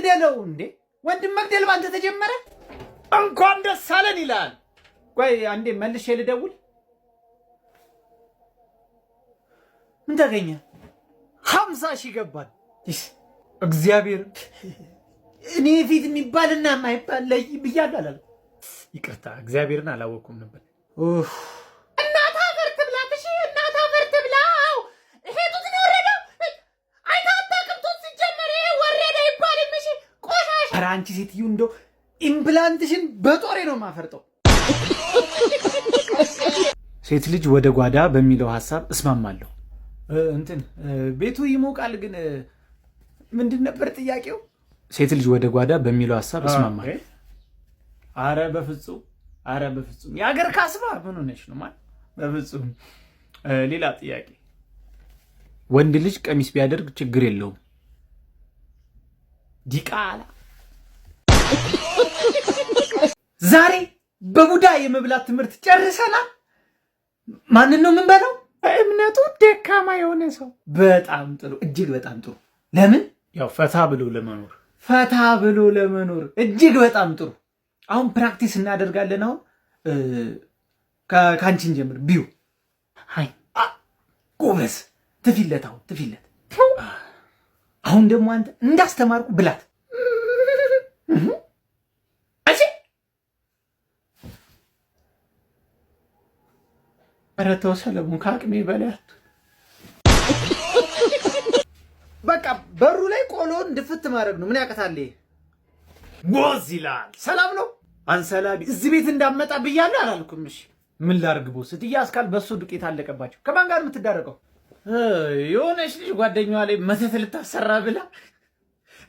ግደለው እንዴ ወንድም መግደል ባንተ ተጀመረ እንኳን ደስ አለን ይላል ቆይ አንዴ መልሼ ልደውል ምን ተገኘ 50,000 ገባል እግዚአብሔር እኔ ፊት የሚባልና የማይባል ላይ ብያለሁ ይቅርታ እግዚአብሔርን አላወኩም ነበር እናታ አፈር ትብላሽ እናታ አፈር ትብላው ሄዱት ነው ወረደው አይታጣቅም ሲጀመር ወረደ ይባልም እሺ ቆሻሽ ኧረ አንቺ ሴትዩ እንደው ኢምፕላንትሽን በጦሬ ነው ማፈርጠው ሴት ልጅ ወደ ጓዳ በሚለው ሐሳብ እስማማለሁ እንትን ቤቱ ይሞቃል ግን ምንድን ነበር ጥያቄው ሴት ልጅ ወደ ጓዳ በሚለው ሐሳብ እስማማለሁ አረ በፍጹም ያገር ካስባ ምን ሆነሽ ነው ማለት በፍጹም ሌላ ጥያቄ ወንድ ልጅ ቀሚስ ቢያደርግ ችግር የለውም ዲቃላ ዛሬ በቡዳ የመብላት ትምህርት ጨርሰናል ማንን ነው የምንበላው እምነቱ ደካማ የሆነ ሰው በጣም ጥሩ እጅግ በጣም ጥሩ ለምን ያው ፈታ ብሎ ለመኖር እጅግ በጣም ጥሩ አሁን ፕራክቲስ እናደርጋለን አሁን ካንቺን ጀምር ቢዩ ሃይ ጎበዝ ትፊለት አሁን ደግሞ አንተ እንዳስተማርኩ ብላት አረተው ሰለሞን ከአቅሜ በላያት በቃ በሩ ላይ ቆሎን ድፍት ማድረግ ነው ምን ያቀታል ቦዝ ይላል ሰላም ነው አንሰላቢ እዚህ ቤት እንዳመጣ ብያለሁ አላልኩም እሺ ምን ላርግ ቦስ ትያስካል በሱ ዱቄት አለቀባቸው ከማን ጋር የምትዳረቀው የሆነች ልጅ ጓደኛዋ ላይ መተት ልታሰራ ብላ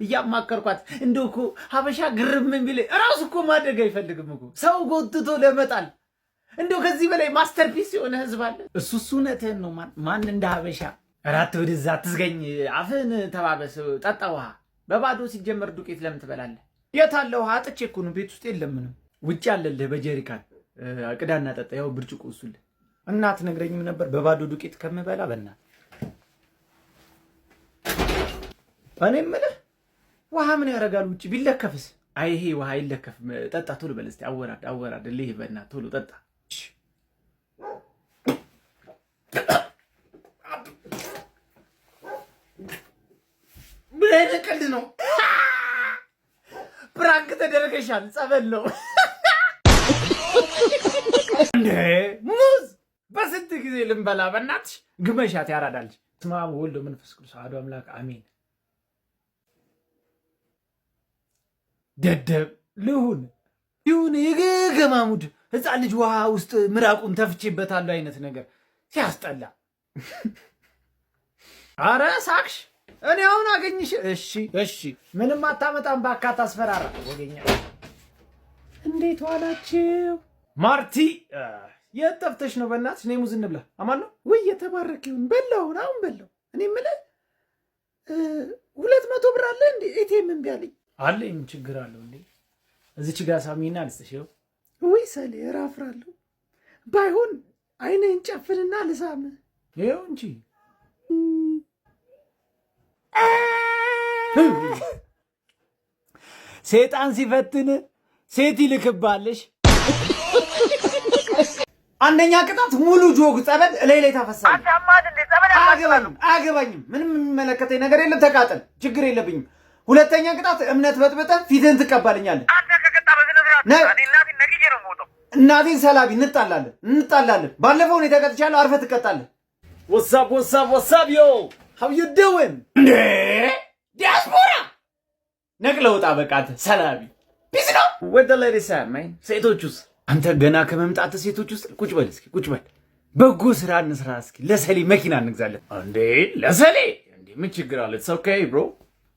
እያማከርኳት እንደው እኮ ሀበሻ ግርም ቢል ራሱ እኮ ማደግ አይፈልግም እኮ ሰው ጎትቶ ለመጣል እንደው ከዚህ በላይ ማስተርፒስ የሆነ ህዝብ አለ እሱ እውነትህን ነው ማን እንደ ሀበሻ አራት ወደዛ አትዝገኝ አፍን ተባበስ ጠጣ ውሃ በባዶ ሲጀመር ዱቄት ለምን ትበላለህ የት አለ ውሃ አጥቼ እኮ ነው ቤት ውስጥ የለም ምንም ውጭ አለልህ በጀሪካን ቅዳና ጠጣ ያው ብርጭቆ እሱልህ እናት ነግረኝም ነበር በባዶ ዱቄት ከምበላ በእናት እኔ የምልህ ውሃ ምን ያደርጋል ውጭ ቢለከፍስ አይ ይሄ ውሃ አይለከፍም ጠጣ ቶሎ በል እስቲ አወራድ ልህ በእናት ቶሎ ጠጣ ምን ቀልድ ነው ፕራንክ ተደረገሻል ጸበል ነው እንዴ ሙዝ በስንት ጊዜ ልንበላ በእናትሽ ግመሻት ያራዳልሽ ስማም ወልዶ መንፈስ ቅዱስ አሐዱ አምላክ አሜን ደደብ ይሁን የገማሙድ ህፃን ልጅ ውሃ ውስጥ ምራቁን ተፍቼበታለሁ አይነት ነገር ሲያስጠላ አረ ሳክሽ እኔ አሁን አገኝሽ እሺ ምንም አታመጣም ባካታ አስፈራራ ወገኛ እንዴት ዋላችሁ ማርቲ የጠፍተሽ ነው በእናትሽ ነይ ሙዝ እንብላ አማን ነው ወይ የተባረከ ይሁን በላው አሁን በላው እኔ የምልህ 200 ብር አለ እንዴ ኤቲኤም እምቢ አለኝ አለኝ ችግር አለው እንዴ እዚች ጋር ሳሚና ልስሽው ወይ ሰሌ ራፍራለሁ ባይሆን አይኔን ጨፍንና ልሳም ይኸው እንጂ ሴጣን ሲፈትን ሴት ይልክባለሽ አንደኛ ቅጣት ሙሉ ጆግ ጸበል ላይ ታፈሳለህ አታማድ እንደ ጸበል አያገባኝም ምንም የሚመለከተኝ ነገር የለም ተቃጠል ችግር የለብኝም ሁለተኛ ቅጣት እምነት በጥበጠ ፊትን ትቀባልኛለህ አንተ ከቀጣ በዝነዝራ እናቴን ነግዬ ነው የምወጣው እናቴን ሰላቢ እንጣላለን ባለፈው ነው ተቀጥቻለሁ አርፈህ ትቀጣለህ what's up yo how you doing ዲያስፖራ ነቅለውጣ በቃት ሰላቢ ቢስ ነው ወደ ለሪሳ ማይ ሴቶቹስ አንተ ገና ከመምጣት ሴቶቹስ ቁጭ በል በጎ ስራ እንስራ እስኪ ለሰሊ መኪና እንግዛለን እንዴ ለሰሊ እንዴ ምን ችግር አለ it's okay bro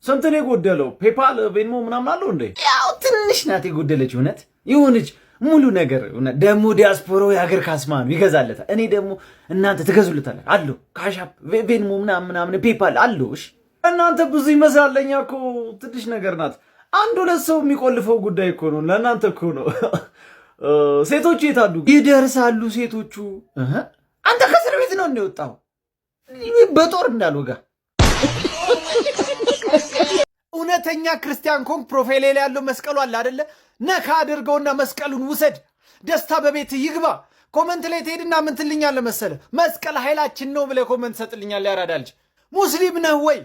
ስንት ነው የጎደለው ፔፓል ቬንሞ ምናምን አለው እንዴ ያው ትንሽ ናት የጎደለች እውነት ይሁንች ሙሉ ነገር ደሞ ዲያስፖራው ያገር ካስማኑ ይገዛለታል እኔ ደግሞ እናንተ ትገዙልታል አለው ካሻፕ ቬንሞ ምናምን ፔፓል አለው እሺ እናንተ ብዙ ይመስላልኛ እኮ ትንሽ ነገር ናት አንድ ሁለት ሰው የሚቆልፈው ጉዳይ እኮ ነው ለእናንተ እኮ ነው ሴቶቹ የታሉ ይደርሳሉ ሴቶቹ አንተ ከእስር ቤት ነው እንደወጣው በጦር እንዳልወጋ እውነተኛ ክርስቲያን ኮንክ ፕሮፋይል ላይ ያለው መስቀሉ አለ አይደለ? ነካ አድርገውና መስቀሉን ውሰድ። ደስታ በቤት ይግባ። ኮመንት ላይ ትሄድና ምን ትልኛለህ መሰለህ? መስቀል ኃይላችን ነው ብለህ ኮመንት ሰጥልኛለህ። ያራዳ ልጅ ሙስሊም ነህ ወይ?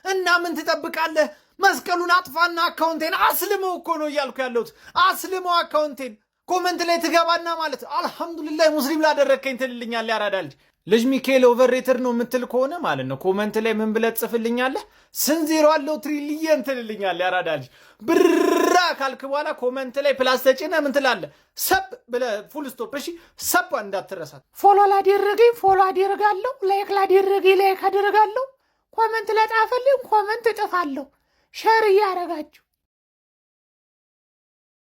እና ምን ትጠብቃለህ? መስቀሉን አጥፋና አካውንቴን አስልመው እኮ ነው እያልኩ ያለሁት። አስልመው አካውንቴን። ኮመንት ላይ ትገባና ማለት አልሐምዱሊላህ ሙስሊም ላደረግከኝ ትልልኛለህ። ያራዳ ልጅ ሚካኤል ኦቨርሬተር ነው የምትል ከሆነ ማለት ነው ኮመንት ላይ ምን ብለህ ጽፍልኛለህ? ስንዜሮ አለው ትሪሊየን ትልልኛለህ። ያራዳ ልጅ ብራ ካልክ በኋላ ኮመንት ላይ ፕላስ ተጭነህ ምን ትላለህ? ሰብ ብለህ ፉል ስቶፕ። እሺ ሰብ እንዳትረሳት። ፎሎ ላደረገኝ ፎሎ አደርጋለሁ፣ ላይክ ላደረገኝ ላይክ አደርጋለሁ፣ ኮመንት ለጣፈልኝ ኮመንት እጥፋለሁ። ሸር እያደረጋችሁ